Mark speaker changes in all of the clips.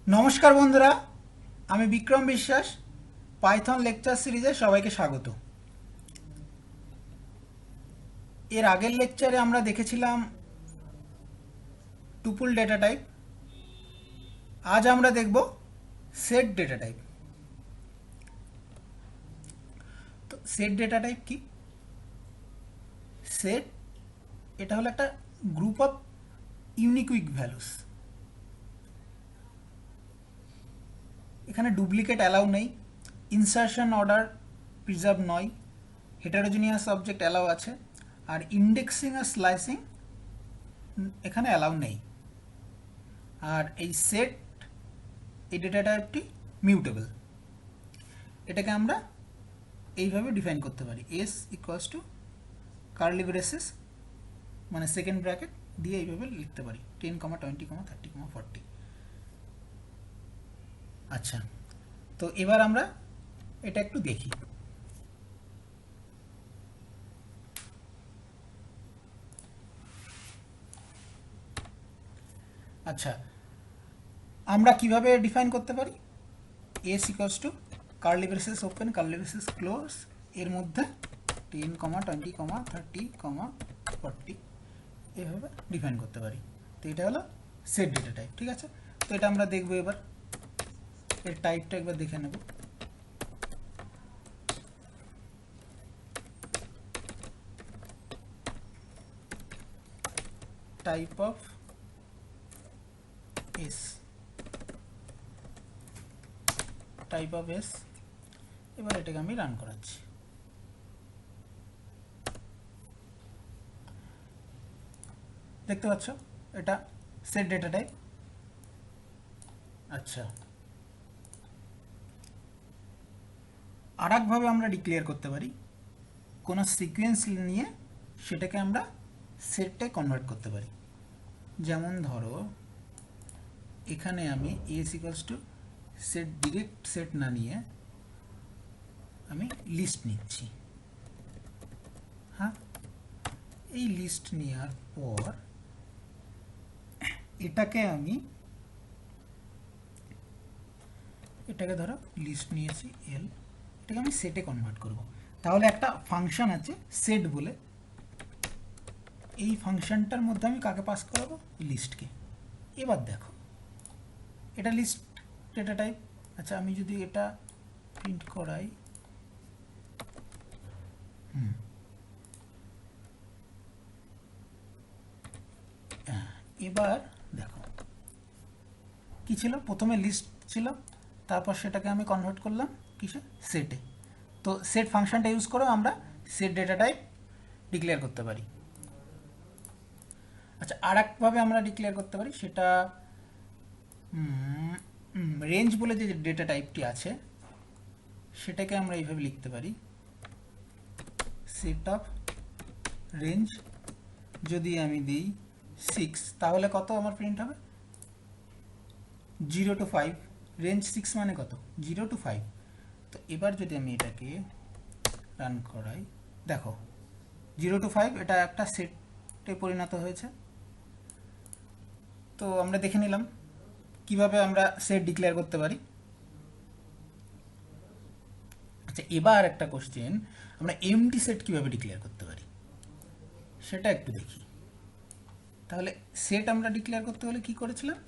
Speaker 1: নমস্কার বন্ধুরা, আমি বিক্রম বিশ্বাস। পাইথন লেকচার সিরিজে সবাইকে স্বাগত। এর আগের লেকচারে আমরা দেখেছিলাম টুপুল ডেটা টাইপ। আজ আমরা দেখব সেট ডেটা টাইপ। তো সেট ডেটা টাইপ কি? সেট এটা হলো একটা গ্রুপ অফ ইউনিকুইক ভ্যালুস। এখানে ডুপ্লিকেট অ্যালাউ নেই, ইনসারশন অর্ডার প্রিজার্ভ নয়, হেটারোজিনিয়াস অবজেক্ট অ্যালাউ আছে, আর ইন্ডেক্সিং আর স্লাইসিং এখানে অ্যালাউ নেই। আর এই সেট, এই ডেটা টাইপটি মিউটেবল। এটাকে আমরা এইভাবে ডিফাইন করতে পারি, S equals to curly braces মানে সেকেন্ড ব্র্যাকেট দিয়ে এইভাবে লিখতে পারি 10, 20, 30, 40। আচ্ছা, তো এবার আমরা এটা একটু দেখি। আচ্ছা, আমরা কিভাবে ডিফাইন করতে পারি? S equals to curly braces open, curly braces close, এর মধ্যে 10, 20, 30, 40 এভাবে ডিফাইন করতে পারি। তো এটা হলো সেট ডেটা টাইপ, ঠিক আছে। তো এটা আমরা দেখবো এবার। এর টাইপটা একবার দেখে নেব। Type of S, type of S. এবার এটাকে আমি রান করাচ্ছি। দেখতে পাচ্ছ এটা সেট ডেটা টাইপ। আচ্ছা, আর একভাবে আমরা ডিক্লেয়ার করতে পারি কোনো সিকোয়েন্স নিয়ে সেটাকে আমরা সেটে কনভার্ট করতে পারি। যেমন ধরো এখানে আমি S equals to set, direct set না নিয়ে আমি লিস্ট নিচ্ছি। হ্যাঁ, এই লিস্ট নেওয়ার পর এটাকে আমি, এটাকে ধরো লিস্ট নিয়েছি এল, এটাকে আমি সেটে কনভার্ট করব। তাহলে একটা ফাংশন আছে সেট বলে, এই ফাংশনটার মধ্যে আমি কাকে পাস করাবো? লিস্টকে। এবার দেখো এটা লিস্ট ডেটা টাইপ। আচ্ছা, আমি যদি এটা প্রিন্ট করাই, এবার দেখো কি ছিল, প্রথমে লিস্ট ছিল, তারপর সেটাকে আমি কনভার্ট করলাম কিসে? সেটে। তো সেট ফাংশনটা ইউজ করে আমরা সেট ডেটা টাইপ ডিক্লেয়ার করতে পারি। আচ্ছা, আর একভাবে আমরা ডিক্লেয়ার করতে পারি, সেটা রেঞ্জ বলে যে ডেটা টাইপটি আছে সেটাকে আমরা এইভাবে লিখতে পারি, সেট অফ রেঞ্জ। যদি আমি দিই 6, তাহলে কত আমার প্রিন্ট হবে? 0 to 5। রেঞ্জ 6 মানে কত? 0 to 5। তো এবার যদি আমি এটাকে রান করাই, দেখো 0 to 5 এটা একটা সেটে পরিণত হয়েছে। তো আমরা দেখে নিলাম কিভাবে আমরা সেট ডিক্লেয়ার করতে পারি। আচ্ছা, এবার একটা কোশ্চেন, আমরা এমটি সেট কিভাবে ডিক্লেয়ার করতে পারি সেটা একটু দেখি। তাহলে সেট আমরা ডিক্লেয়ার করতে হলে কি করেছিলাম?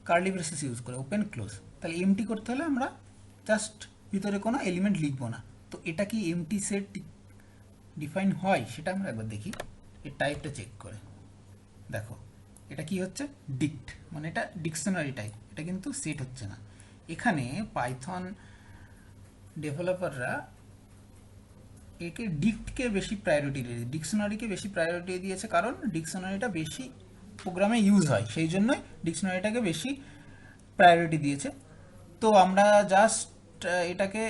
Speaker 1: কার্লি ব্রেসেস ইউজ করে ওপেন ক্লোজ। তাহলে এমটি করতে হলে আমরা জাস্ট ভিতরে কোনো এলিমেন্ট লিখবো না। তো এটা কি এমটি সেট ডিফাইন হয় সেটা আমরা একবার দেখি, এর টাইপটা চেক করে। দেখো এটা কি হচ্ছে? ডিক্ট, মানে এটা ডিকশনারি টাইপ, এটা কিন্তু সেট হচ্ছে না। এখানে পাইথন ডেভেলপাররা একে ডিক্টকে বেশি প্রায়োরিটি দিয়েছে, ডিকশনারিকে বেশি প্রায়োরিটি দিয়েছে, কারণ ডিকশনারিটা বেশি প্রোগ্রামে ইউজ হয়, সেই জন্যই ডিকশনারিটাকে বেশি প্রায়োরিটি দিয়েছে। তো আমরা জাস্ট এটাকে,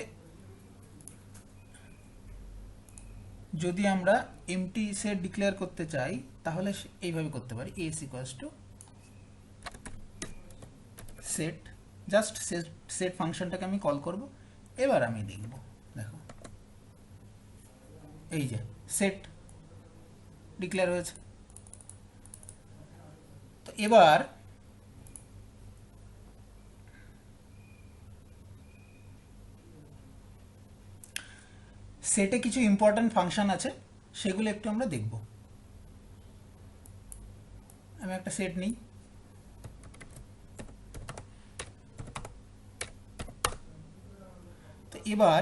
Speaker 1: যদি আমরা এমটি সেট ডিক্লেয়ার করতে চাই তাহলে এইভাবে করতে পারি, S equals to set, just set ফাংশনটাকে আমি কল করব। এবার আমি দেখব, দেখো এই যে সেট ডিক্লেয়ার হয়েছে। তো এবার সেটে কিছু ইম্পর্ট্যান্ট ফাংশন আছে, সেগুলো একটু আমরা দেখব। আমি একটা সেট নিই, তো এবার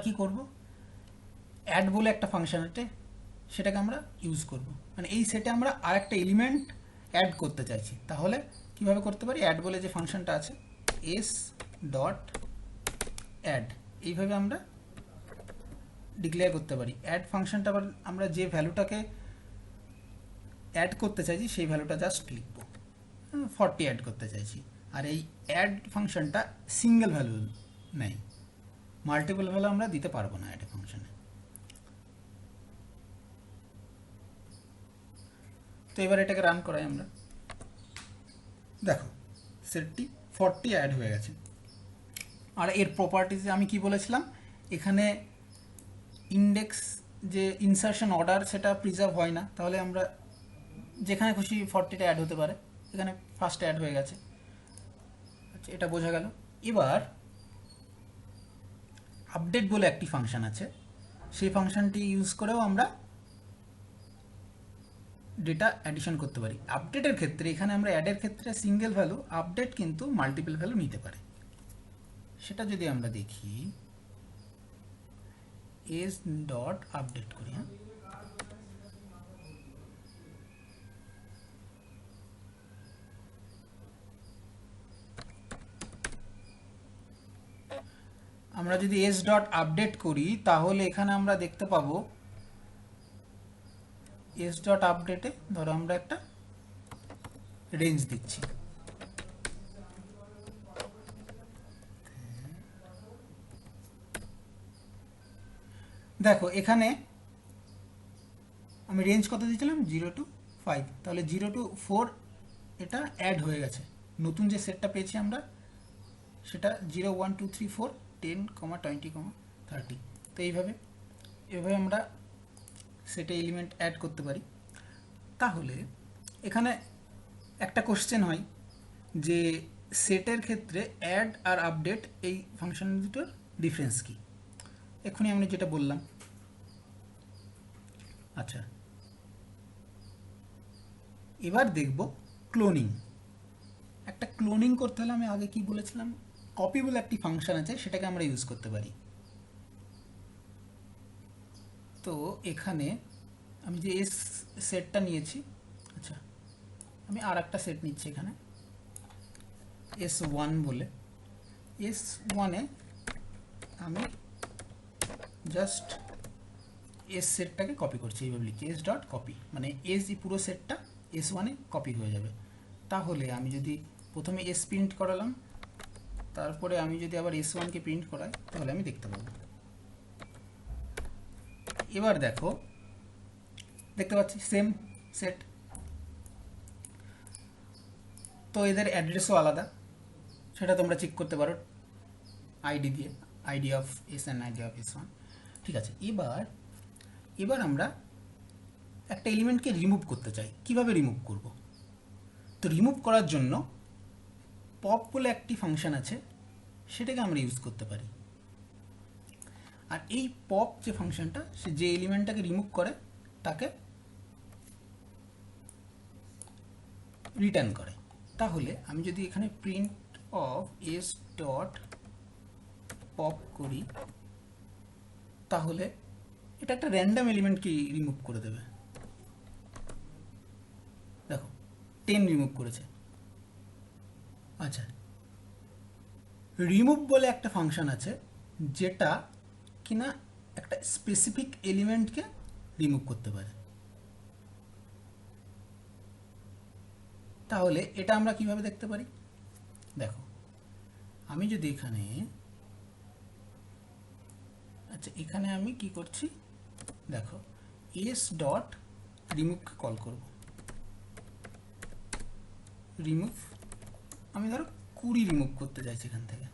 Speaker 1: কি করব, অ্যাড বলে একটা ফাংশন আছে, সেটাকে আমরা ইউজ করব। মানে এই সেটে আমরা আর একটা এলিমেন্ট অ্যাড করতে চাইছি, তাহলে কিভাবে করতে পারি, অ্যাড বলে যে ফাংশনটা আছে এস ডট অ্যাড, এইভাবে আমরা ডিক্লেয়ার করতে পারি। অ্যাড ফাংশনটা আবার আমরা যে ভ্যালুটাকে অ্যাড করতে চাইছি সেই ভ্যালুটা জাস্ট লিখব, 40 অ্যাড করতে চাইছি। আর এই অ্যাড ফাংশনটা সিঙ্গেল ভ্যালু নেই, মাল্টিপল ভ্যালু আমরা দিতে পারবো না অ্যাড ফাংশনে। তো এবার এটাকে রান করাই আমরা, দেখো সেটটি 40 অ্যাড হয়ে গেছে। আর এর প্রপার্টিজে আমি কি বলেছিলাম, এখানে ইন্ডেক্স যে ইনসারশন অর্ডার সেটা প্রিজার্ভ হয় না, তাহলে আমরা যেখানে খুশি 40টা অ্যাড হতে পারে, এখানে ফার্স্ট অ্যাড হয়ে গেছে। আচ্ছা, এটা বোঝা গেল। এবার আপডেট বলে একটি ফাংশন আছে, সেই ফাংশনটি ইউজ করেও আমরা ডেটা অ্যাডিশন করতে পারি। আপডেটের ক্ষেত্রে, এখানে আমরা অ্যাডের ক্ষেত্রে সিঙ্গেল ভ্যালু, আপডেট কিন্তু মাল্টিপল ভ্যালু নিতে পারে। সেটা যদি আমরা দেখি, এস ডট আপডেট করি, হ্যাঁ, আমরা যদি এস ডট আপডেট করি তাহলে এখানে আমরা দেখতে পাবো এস ডট আপডেটে ধরো আমরা একটা রেঞ্জ দিচ্ছি, দেখো এখানে আমি রেঞ্জ কত দিয়েছিলাম 0 to 5, তাহলে 0 to 4 এটা অ্যাড হয়ে গেছে। নতুন যে সেটটা পেয়েছি আমরা সেটা 0 1 2 3 4 10, 20, 30। তো এইভাবে আমরা সেটে এলিমেন্ট অ্যাড করতে পারি। তাহলে এখানে একটা কোশ্চেন হয় যে সেটের ক্ষেত্রে অ্যাড আর আপডেট এই ফাংশন দুটোর ডিফারেন্স কি, এক্ষুনি আমি যেটা বললাম। আচ্ছা, এবার দেখব ক্লোনিং। একটা ক্লোনিং করতে হলে আমি আগে কি বলেছিলাম, কপি বলে একটি ফাংশন আছে, সেটাকে আমরা ইউজ করতে পারি। তো এখানে আমি যে এস সেটটা নিয়েছি, আচ্ছা আমি আর একটা সেট নিচ্ছি এখানে S1 বলে, S1-এ আমি জাস্ট এস সেটটাকে কপি করছি, এইভাবে লিখছি এস ডট কপি, মানে এস এই পুরো সেটটা S1-এ কপি হয়ে যাবে। তাহলে আমি যদি প্রথমে এস প্রিন্ট করালাম, তারপরে আমি যদি আবার S1-কে প্রিন্ট করাই, তাহলে আমি দেখতে পাবো। এবার দেখতে পাচ্ছি সেম সেট, তো এদের অ্যাড্রেসও আলাদা, সেটা তোমরা চেক করতে পারো আইডি দিয়ে, ID of S and ID of S1। ঠিক আছে, এবার আমরা একটা এলিমেন্টকে রিমুভ করতে চাই। কিভাবে রিমুভ করব? তো রিমুভ করার জন্য পপ বলে একটি ফাংশন আছে, সেটাকে আমরা ইউজ করতে পারি। আর এই পপ যে ফাংশনটা, সে যে এলিমেন্টটাকে রিমুভ করে তাকে রিটার্ন করে। তাহলে আমি যদি এখানে print of S dot pop করি, তাহলে এটা একটা র্যান্ডম এলিমেন্টকে রিমুভ করে দেবে। দেখো 10 রিমুভ করেছে। আচ্ছা, রিমুভ বলে একটা ফাংশন আছে, যেটা কিনা একটা স্পেসিফিক এলিমেন্টকে রিমুভ করতে পারে। তাহলে এটা আমরা কিভাবে দেখতে পারি, দেখো আমি যদি এখানে, আচ্ছা এখানে আমি কি করছি, দেখো এস ডট রিমুভকে কল করব, রিমুভ, আমি ধরো 20 রিমুভ করতে চাইছি এখান থেকে,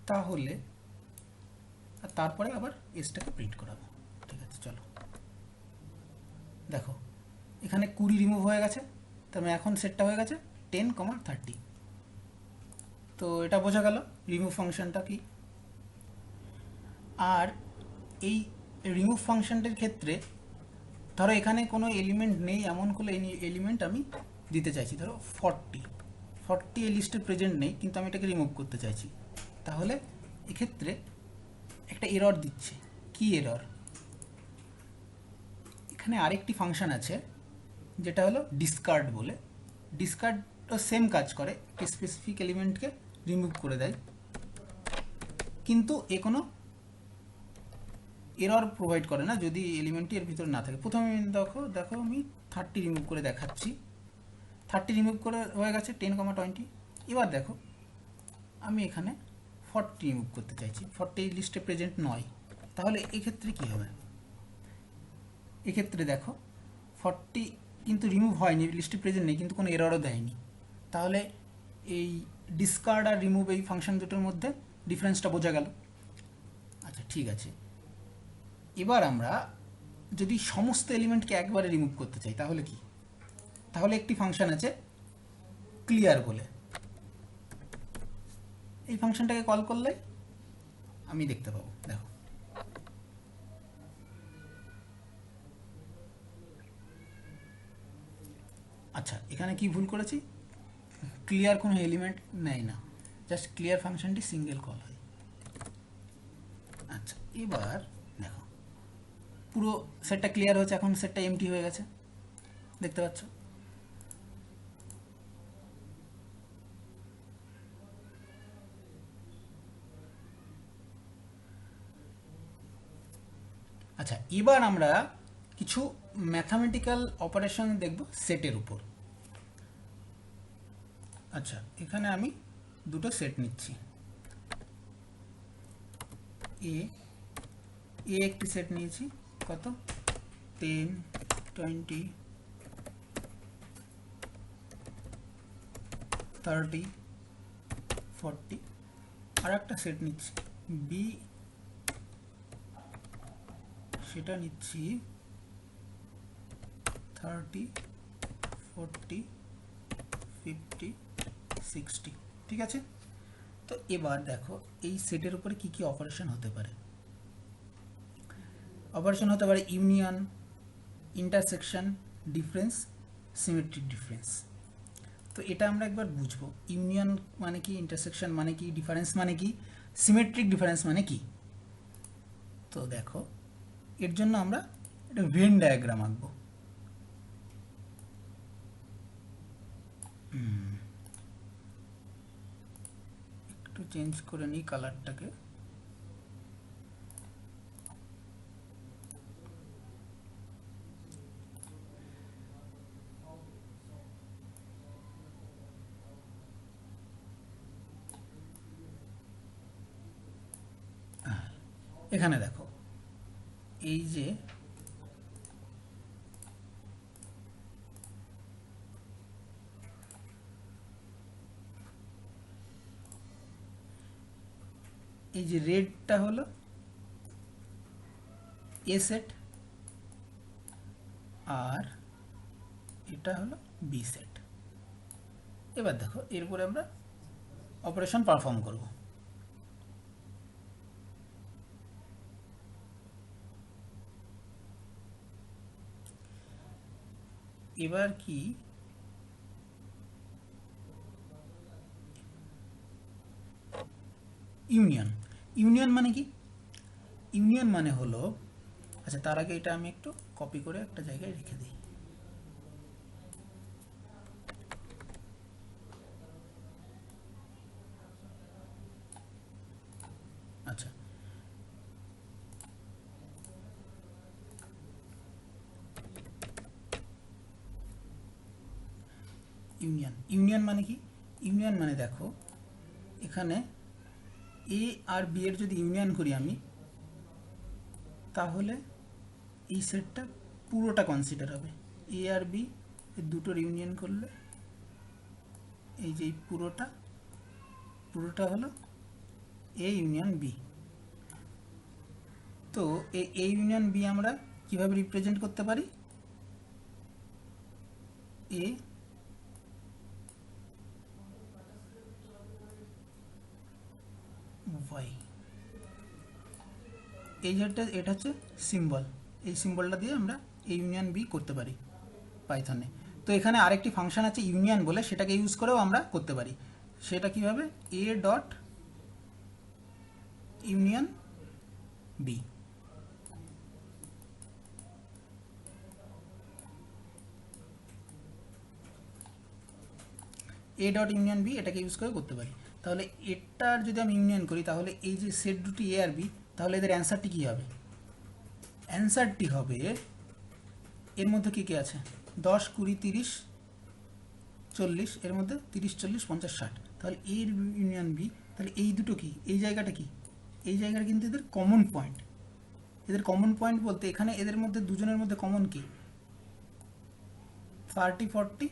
Speaker 1: তাহলে আর তারপরে আবার এসটাকে প্রিন্ট করাবো। ঠিক আছে, চলো দেখো এখানে 20 রিমুভ হয়ে গেছে, তবে এখন সেটটা হয়ে গেছে 10, 30। তো এটা বোঝা গেল রিমুভ ফাংশনটা কি। আর এই রিমুভ ফাংশনটার ক্ষেত্রে ধরো এখানে কোনো এলিমেন্ট নেই, এমন কোনো এলিমেন্ট আমি দিতে চাইছি, ধরো 40 এই লিস্টে প্রেজেন্ট নেই, কিন্তু আমি এটাকে রিমুভ করতে চাইছি, তাহলে এক্ষেত্রে একটা এরর দিচ্ছে। কি এরর? এখানে আরেকটি ফাংশন আছে যেটা হলো ডিসকার্ড বলে। ডিসকার্ডও সেম কাজ করে, একটি স্পেসিফিক এলিমেন্টকে রিমুভ করে দেয়, কিন্তু এ কোনো এরর প্রোভাইড করে না যদি এলিমেন্টটি এর ভিতরে না থাকে। প্রথমে দেখো আমি 30 রিমুভ করে দেখাচ্ছি। 30 রিমুভ করে হয়ে গেছে 10,20। এবার দেখো আমি এখানে 40 রিমুভ করতে চাইছি, 40 লিস্টে প্রেজেন্ট নয়, তাহলে এক্ষেত্রে কি হবে? এক্ষেত্রে দেখো 40 কিন্তু রিমুভ হয়নি, লিস্টে প্রেজেন্ট নেই, কিন্তু কোনো এররও দেয়নি। তাহলে এই ডিসকার্ড আর রিমুভ এই ফাংশন দুটোর মধ্যে ডিফারেন্সটা বোঝা গেল। আচ্ছা ঠিক আছে, এবার আমরা যদি সমস্ত এলিমেন্টকে একবারে রিমুভ করতে চাই তাহলে কি? তাহলে একটি ফাংশন আছে ক্লিয়ার বলে, এই ফাংশনটাকে কল করলে আমি দেখতে পাবো। দেখো আচ্ছা, এখানে কি ভুল করেছি? ক্লিয়ার কোনো এলিমেন্ট নেয় না, জাস্ট ক্লিয়ার ফাংশনটি সিঙ্গেল কল হয়। আচ্ছা এবার দেখো পুরো সেটটা ক্লিয়ার হয়েছে, এখন সেটটা এমটি হয়ে গেছে, দেখতে পাচ্ছ? আচ্ছা এবার আমরা কিছু ম্যাথামেটিক্যাল অপারেশন দেখব সেটের উপর। আচ্ছা এখানে আমি দুটো সেট নিচ্ছি, এ একটি সেট নিয়েছি, কত? 10, 20, 30, 40। আর একটা সেট নিচ্ছি বি, সেটা নিচ্ছি 30, 40, 50, 60। ঠিক আছে, তো এবার দেখো এই সেটের উপরে কি কি অপারেশন হতে পারে। অপারেশন হতে পারে union, intersection, difference, symmetric difference. তো এটা আমরা একবার বুঝবো, ইউনিয়ন মানে কি, ইন্টারসেকশন মানে কি, ডিফারেন্স মানে কি, সিমেট্রিক ডিফারেন্স মানে কি। তো দেখো এর জন্য আমরা একটা ভেন ডায়াগ্রাম আঁকবো। একটু চেঞ্জ করে নিই কালারটাকে। এখানে দেখো এই যে রেডটা হলো এ সেট, আর এটা হলো বি সেট। এবার দেখো এরপরে আমরা অপারেশন পারফর্ম করব। এবার কি ইউনিয়ন, ইউনিয়ন মানে কি? ইউনিয়ন মানে হলো, আচ্ছা তার আগে এটা আমি একটু কপি করে একটা জায়গায় রেখে দিই। আচ্ছা ইউনিয়ন, ইউনিয়ন মানে কি? ইউনিয়ন মানে দেখো এখানে এ আর বি এর যদি ইউনিয়ন করি আমি, তাহলে এই সেটটা পুরোটা কনসিডার হবে। এ আর বি এর দুটোর ইউনিয়ন করলে এই যে পুরোটা হলো এ ইউনিয়ন বি। তো এ ইউনিয়ন বি আমরা কিভাবে রিপ্রেজেন্ট করতে পারি? এ ওয়াই, এই যেটা এটা হচ্ছে সিম্বল, এই সিম্বলটা দিয়ে আমরা এ ইউনিয়ন বি করতে পারি পাইথনে। তো এখানে আরেকটি ফাংশন আছে ইউনিয়ন বলে, সেটাকে ইউজ করেও আমরা করতে পারি। সেটা কীভাবে, A dot union B, A dot union B এটাকে ইউজ করে করতে পারি। তাহলে এটার যদি আমি ইউনিয়ন করি তাহলে এই যে সেট দুটি এ আর বি, তাহলে এদের অ্যান্সারটি কী হবে? অ্যান্সারটি হবে এর মধ্যে কী কী আছে, 10 20 30 40, এর মধ্যে 30 40 50 60, তাহলে এর ইউনিয়ন বি, তাহলে এই দুটো কি, এই জায়গাটা কি, এই জায়গাটা কিন্তু এদের কমন পয়েন্ট। এদের কমন পয়েন্ট বলতে এখানে এদের মধ্যে দুজনের মধ্যে কমন কি 30 40,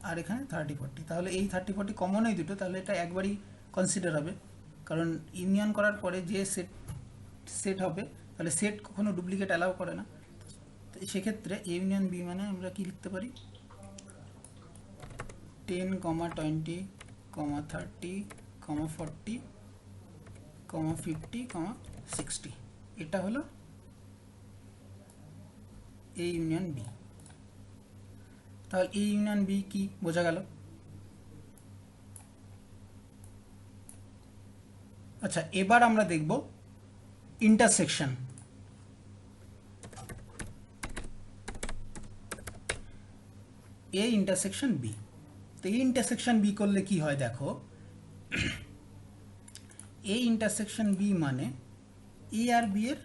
Speaker 1: আর এখানে 30 40, তাহলে এই 30 40 কমন এই দুটো, তাহলে এটা একবারই কনসিডার হবে, কারণ ইউনিয়ন করার পরে যে সেট সেট হবে, তাহলে সেট কখনো ডুপ্লিকেট অ্যালাউ করে না। তো সেক্ষেত্রে এ ইউনিয়ন বি মানে আমরা কি লিখতে পারি, 10, 20, 30, 40, 50, 60, এটা হলো এ ইউনিয়ন বি। তাহলে এ ইউনিয়ন বি কি বোঝা গেল? আচ্ছা, এবার আমরা দেখব ইন্টারসেকশন। এ ইন্টারসেকশন বি, তো এই ইন্টারসেকশন বি করলে কি হয় দেখো, এ ইন্টারসেকশন বি মানে এ আর বি এর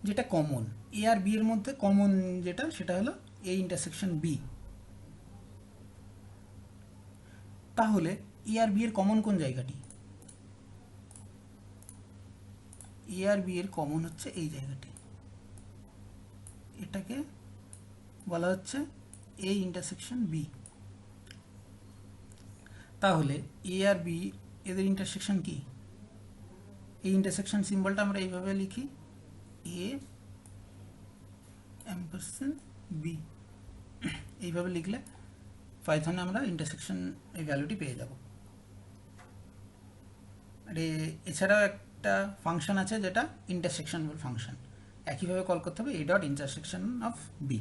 Speaker 1: যেটা কমন, এ আর বি এর মধ্যে কমন যেটা, সেটা হলো এ ইন্টারসেকশন বি। তাহলে এ আর বি এর কমন কোন জায়গাটি, এ আর বি এর কমন হচ্ছে এই জায়গাটি, এটাকে বলা হচ্ছে এ ইন্টারসেকশন বি। তাহলে এ আর বি এদের ইন্টারসেকশন কি, এই ইন্টারসেকশন সিম্বলটা আমরা এইভাবে লিখি, এ এম্পারসেন্ট বি, এইভাবে লিখলে পাইথনে আমরা ইন্টারসেকশন এই ভ্যালুটি পেয়ে যাব। আর এছাড়াও একটা ফাংশন আছে যেটা ইন্টারসেকশন ফাংশন, একইভাবে কল করতে হবে A dot intersection of B.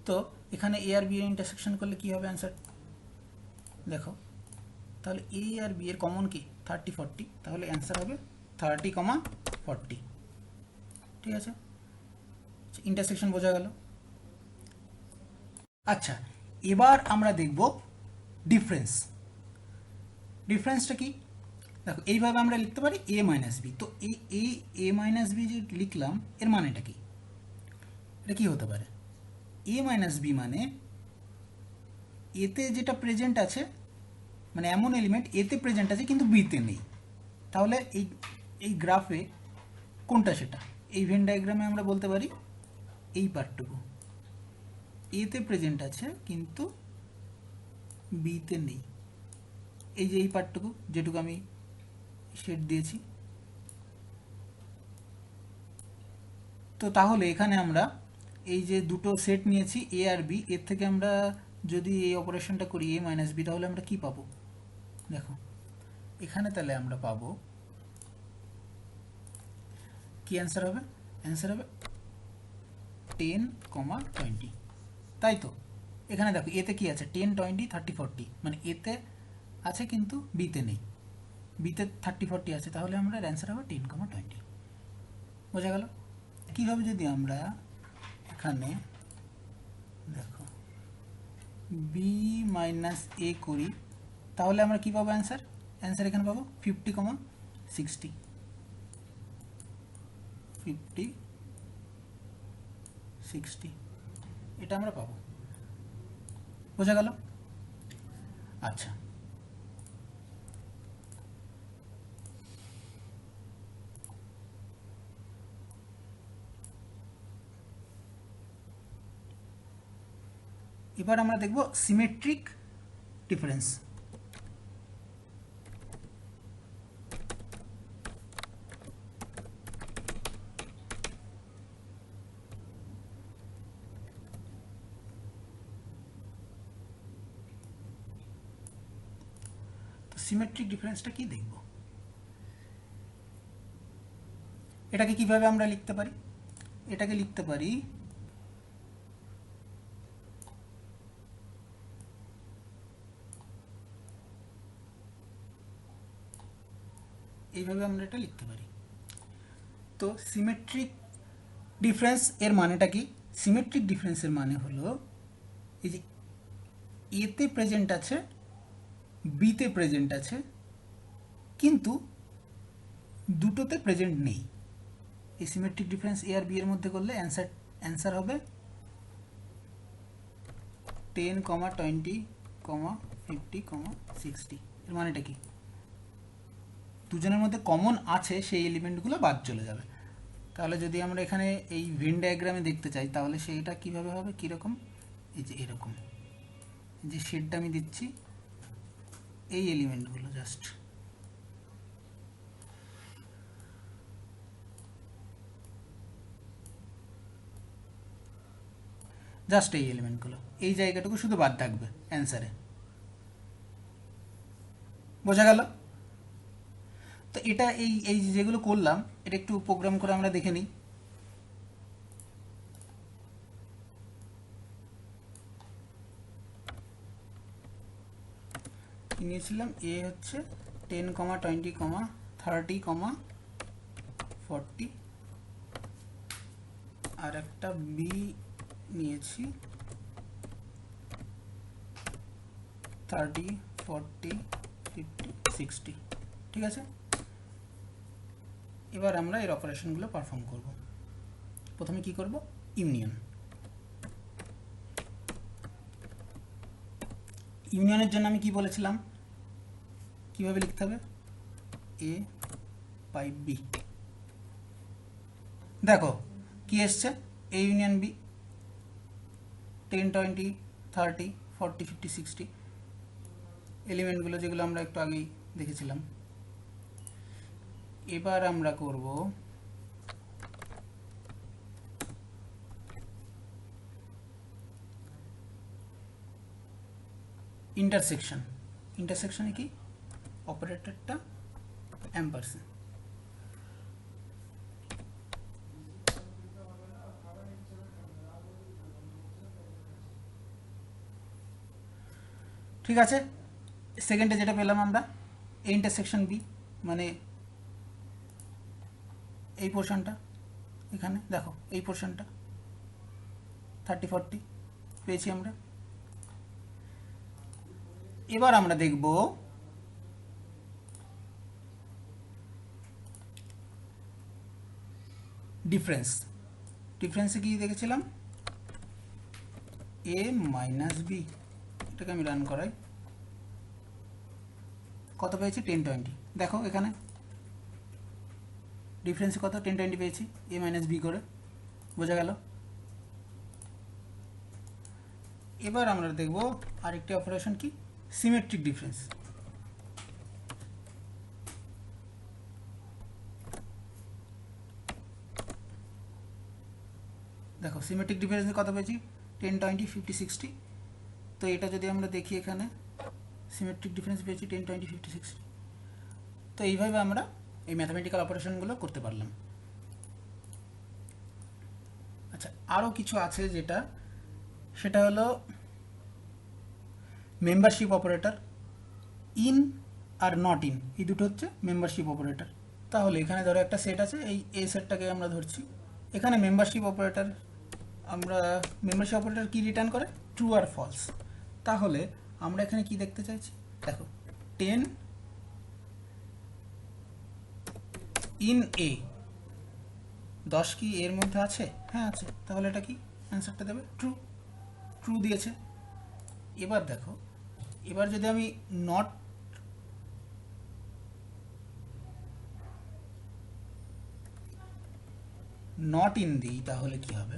Speaker 1: তো এখানে এ আর বি এর ইন্টারসেকশন করলে কি হবে অ্যান্সার দেখো, তাহলে এ আর বি এর কমন কি 30 40, তাহলে অ্যান্সার হবে 30, 40। ঠিক আছে, ইন্টারসেকশন বোঝা গেল। আচ্ছা, এবার আমরা দেখব ডিফারেন্স। ডিফারেন্সটা কি দেখো, এইভাবে আমরা লিখতে পারি এ মাইনাস বি। তো এই এ মাইনাস বি যে লিখলাম, এর মানেটা কি, এটা কি হতে পারে, এ মাইনাস বি মানে এতে যেটা প্রেজেন্ট আছে, মানে এমন এলিমেন্ট এতে প্রেজেন্ট আছে কিন্তু বিতে নেই। তাহলে এই এই গ্রাফে কোনটা সেটা, এই ভেন ডায়াগ্রামে আমরা বলতে পারি এই পার্টটুকু এতে প্রেজেন্ট আছে কিন্তু বিতে নেই, এই যে এই পার্টটুকু যেটুকু আমি শেড দিয়েছি। তো তাহলে এখানে আমরা এই যে দুটো সেট নিয়েছি এ আর বি, এর থেকে আমরা যদি এই অপারেশনটা করি এ মাইনাস বি, তাহলে আমরা কি পাবো দেখো, এখানে তাহলে আমরা পাবো কি অ্যান্সার হবে, অ্যান্সার হবে 10, 20, তাই তো। এখানে দেখো এতে কি আছে 10, 20, 30, 40, মানে এতে আছে কিন্তু বিতে নেই, বিতে 30, 40 আছে, তাহলে আমরা অ্যান্সার হবে 10, 20। বোঝা গেল। কীভাবে যদি আমরা এখানে দেখো বি মাইনাস এ করি, তাহলে আমরা কী পাবো অ্যান্সার, অ্যান্সার এখানে পাবো 50, 60, 50, 60, এটা আমরা পাবো। বোঝা গেল। আচ্ছা, এবার আমরা দেখব সিমেট্রিক ডিফারেন্স। সিমেট্রিক ডিফারেন্সটা কি দেখব, এটাকে কিভাবে আমরা লিখতে পারি? এটাকে লিখতে পারি এইভাবে, আমরা এটা লিখতে পারি। তো সিমেট্রিক ডিফারেন্স এর মানেটা কি? সিমেট্রিক ডিফারেন্সের মানে হলো এই যে এতে প্রেজেন্ট আছে, বিতে প্রেজেন্ট আছে, কিন্তু দুটোতে প্রেজেন্ট নেই। এই সিমেট্রিক ডিফারেন্স এ আর বি এর মধ্যে করলে অ্যান্সার হবে 10, 20, 50, 60। এর মানেটা কি? দুজনের মধ্যে কমন আছে সেই এলিমেন্টগুলো বাদ চলে যাবে। তাহলে যদি আমরা এখানে এই ভেন ডায়াগ্রামে দেখতে চাই তাহলে সেইটা কিভাবে হবে, কীরকম? এই যে এরকম, যে শেডটা আমি দিচ্ছি, এই এলিমেন্টগুলো জাস্ট এই এলিমেন্টগুলো, এই জায়গাটুকু শুধু বাদ থাকবে অ্যান্সারে। বোঝা গেল? তো এটা এই এই যেগুলো করলাম এটা একটু প্রোগ্রাম করে আমরা দেখে নিই। নিয়েছিলাম এ হচ্ছে 10, 20, 30, 40, আর একটা বি নিয়েছি 30, 40, 50, 60। ঠিক আছে, এবার আমরা এর অপারেশনগুলো পারফর্ম করব। প্রথমে কি করব? ইউনিয়ন। ইউনিয়নের জন্য আমি কি বলেছিলাম, কিভাবে লিখতে হবে? এ বাই বি। দেখো কি এসছে, এ ইউনিয়ন বি, 10, 20, 30, 40, 50, 60 এলিমেন্টগুলো যেগুলো আমরা একটু আগেই দেখেছিলাম। এবার আমরা করব ইন্টারসেকশন। ইন্টারসেকশনে কি? অপারেটরটা অ্যাম্পারসেন্ড। ঠিক আছে, সেকেন্ডে যেটা পেলাম আমরা, এ ইন্টারসেকশন বি, মানে এই পোর্শনটা, এখানে দেখো এই পোর্শনটা 30, 40 পেয়েছি আমরা। এবার আমরা দেখব ডিফারেন্স। ডিফারেন্সে কি দেখেছিলাম? এ মাইনাস বি। এটাকে আমি রান করাই, কত পেয়েছি? 10, 20। দেখো এখানে ডিফারেন্সে কত? 10, 20 পেয়েছি এ মাইনাস বি করে। বোঝা গেল? এবার আমরা দেখব আরেকটি অপারেশন, কি? Symmetric difference. দেখো সিমেট্রিক ডিফারেন্সে কত পেয়েছি? 10, 20, 50, 60। তো এটা যদি আমরা দেখি, এখানে সিমেট্রিক ডিফারেন্স পেয়েছি 10, 20, 50, 60। তো এইভাবে আমরা এই ম্যাথমেটিক্যাল অপারেশনগুলো করতে পারলাম। আচ্ছা, আরও কিছু আছে যেটা, সেটা হলো membership operator. In are not in, এই দুটো হচ্ছে মেম্বারশিপ অপারেটর। তাহলে এখানে ধরো একটা সেট আছে, এই এ সেটটাকে আমরা ধরছি। এখানে মেম্বারশিপ অপারেটর কি রিটার্ন করে? ট্রু আর ফলস। তাহলে আমরা এখানে কি দেখতে চাইছি? দেখো 10 ইন এ, 10 কি এর মধ্যে আছে? হ্যাঁ আছে। তাহলে এটা কি অ্যান্সারটা দেবে? ট্রু। ট্রু দিয়েছে। এবার দেখো, এবার যদি আমি নট ইন দিই তাহলে কি হবে?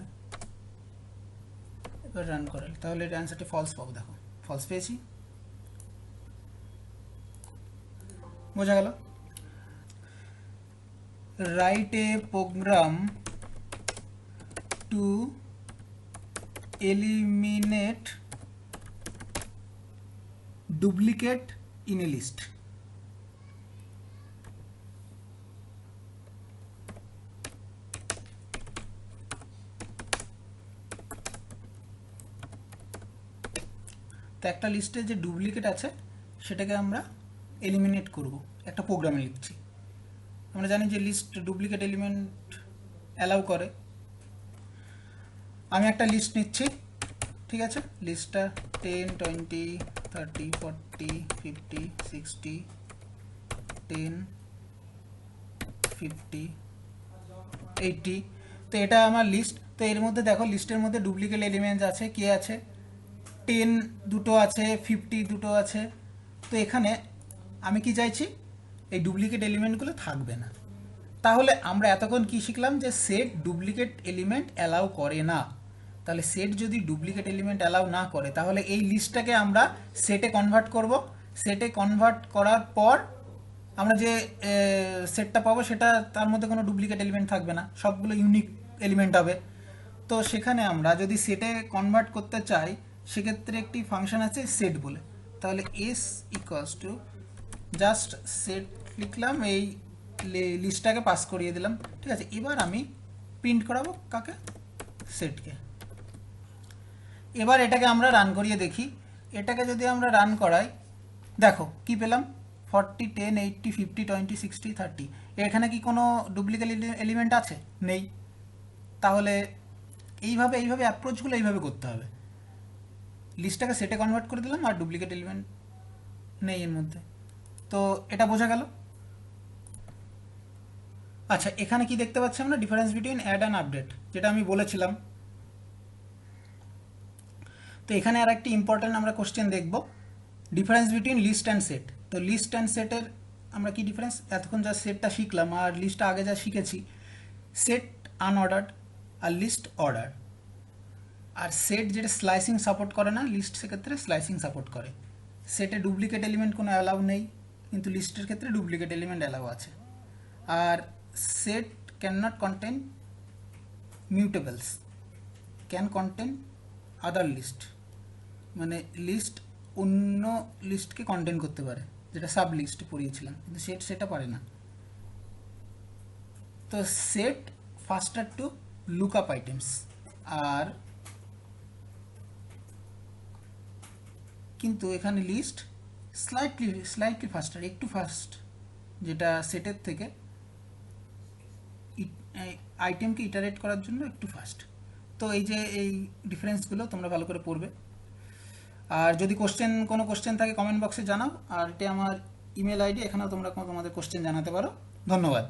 Speaker 1: এবার রান করাল, তাহলে এর অ্যান্সারটি ফলস পাবো। দেখো ফলস পেয়েছি। বোঝা গেল? Write a program to eliminate duplicate in a list. তো একটা লিস্টে যে ডুপ্লিকেট আছে সেটাকে আমরা এলিমিনেট করব, একটা প্রোগ্রামে লিখছি। আমরা জানি যে লিস্ট ডুপ্লিকেট এলিমেন্ট অ্যালাউ করে। আমি একটা লিস্ট নিচ্ছি, ঠিক আছে, লিস্টটা 10, 20, 30, 40, 50, 60, 10, 50, 80। তো এটা আমার লিস্ট। তো এর মধ্যে দেখো লিস্টের মধ্যে ডুপ্লিকেট এলিমেন্টস আছে, কে আছে, 10 দুটো আছে, 50 দুটো আছে। তো এখানে আমি কি চাইছি, এই ডুপ্লিকেট এলিমেন্টগুলো থাকবে না। তাহলে আমরা এতক্ষণ কি শিখলাম, যে সেট ডুপ্লিকেট এলিমেন্ট অ্যালাউ করে না। তাহলে সেট যদি ডুপ্লিকেট এলিমেন্ট অ্যালাউ না করে তাহলে এই লিস্টটাকে আমরা সেটে কনভার্ট করব। সেটে কনভার্ট করার পর আমরা যে সেটটা পাবো সেটা তার মধ্যে কোনো ডুপ্লিকেট এলিমেন্ট থাকবে না, সবগুলো ইউনিক এলিমেন্ট হবে। তো সেখানে আমরা যদি সেটে কনভার্ট করতে চাই সেক্ষেত্রে একটি ফাংশন আছে সেট বলে। তাহলে S equals two just set লিখলাম, এই লিস্টটাকে পাস করিয়ে দিলাম, ঠিক আছে। এবার আমি প্রিন্ট করাবো কাকে, সেটকে। এবার এটাকে আমরা রান করিয়ে দেখি। এটাকে যদি আমরা রান করাই, দেখো কি পেলাম, 40, 10, 80, 50, 20, 60, 30। এখানে কি কোনো ডুপ্লিকেট এলিমেন্ট আছে? নেই। তাহলে এইভাবে অ্যাপ্রোচগুলো এইভাবে করতে হবে। লিস্টটাকে সেটে কনভার্ট করে দিলাম আর ডুপ্লিকেট এলিমেন্ট নেই এর মধ্যে। তো এটা বোঝা গেল। আচ্ছা, এখানে কি দেখতে পাচ্ছি আমরা, difference between add and update, যেটা আমি বলেছিলাম। তো এখানে আর একটি ইম্পর্টেন্ট আমরা কোশ্চেন দেখব, difference between list and set. তো লিস্ট অ্যান্ড সেটের আমরা কি ডিফারেন্স, এতক্ষণ যা সেটটা শিখলাম আর লিস্টটা আগে যা শিখেছি, সেট আনঅর্ডার্ড আর লিস্ট অর্ডার। আর সেট যেটা স্লাইসিং সাপোর্ট করে না, লিস্ট সেক্ষেত্রে স্লাইসিং সাপোর্ট করে। সেটে ডুপ্লিকেট এলিমেন্ট কোনো অ্যালাউ নেই, কিন্তু লিস্টের ক্ষেত্রে ডুপ্লিকেট এলিমেন্ট অ্যালাউ আছে। আর set can not contain mutables, can contain other list, মানে লিস্ট অন্য লিস্টকে কন্টেন করতে পারে, যেটা সাব লিস্ট পড়িয়েছিলাম, কিন্তু সেট সেটা পারে না। তো set faster to look up items, আর কিন্তু এখানে লিস্ট স্লাইটলি ফাস্টার, একটু ফাস্ট, যেটা সেটের থেকে আইটেমকে ইটারেট করার জন্য একটু ফাস্ট। তো এই যে এই ডিফারেন্সগুলো তোমরা ভালো করে পড়বে। আর যদি কোনো কোশ্চেন থাকে কমেন্ট বক্সে জানাও, আর এটা আমার ইমেল আইডি, এখানেও তোমরা তোমাদের কোশ্চেন জানাতে পারো। ধন্যবাদ।